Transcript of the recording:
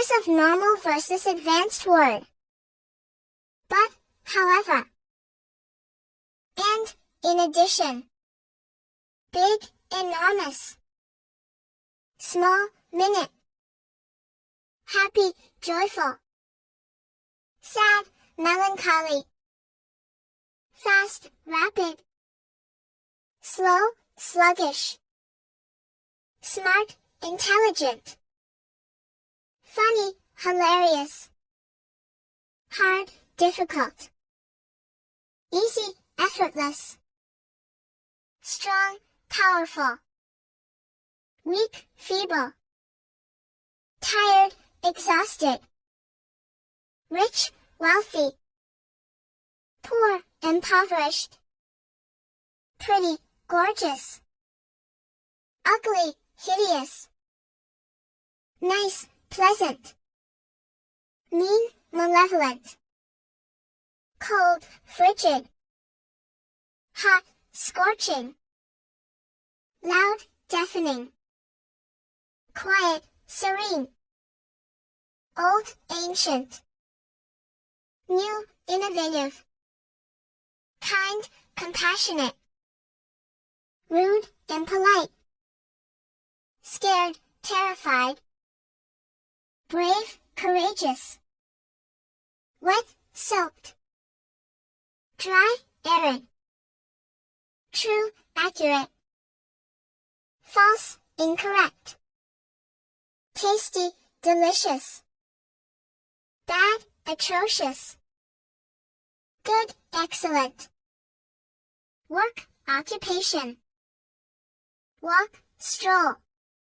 Choice of normal versus advanced word. But, however. And, in addition. Big, enormous. Small, minute. Happy, joyful. Sad, melancholy. Fast, rapid. Slow, sluggish. Smart, intelligent. Funny, hilarious. Hard, difficult. Easy, effortless. Strong, powerful. Weak, feeble. Tired, exhausted. Rich, wealthy. Poor, impoverished. Pretty, gorgeous. Ugly, hideous. Nice, pleasant. Mean, malevolent. Cold, frigid. Hot, scorching. Loud, deafening. Quiet, serene. Old, ancient. New, innovative. Kind, compassionate. Rude, impolite. Scared, terrified. Brave, courageous. Wet, soaked. Dry, arid. True, accurate. False, incorrect. Tasty, delicious. Bad, atrocious. Good, excellent. Work, occupation. Walk, stroll.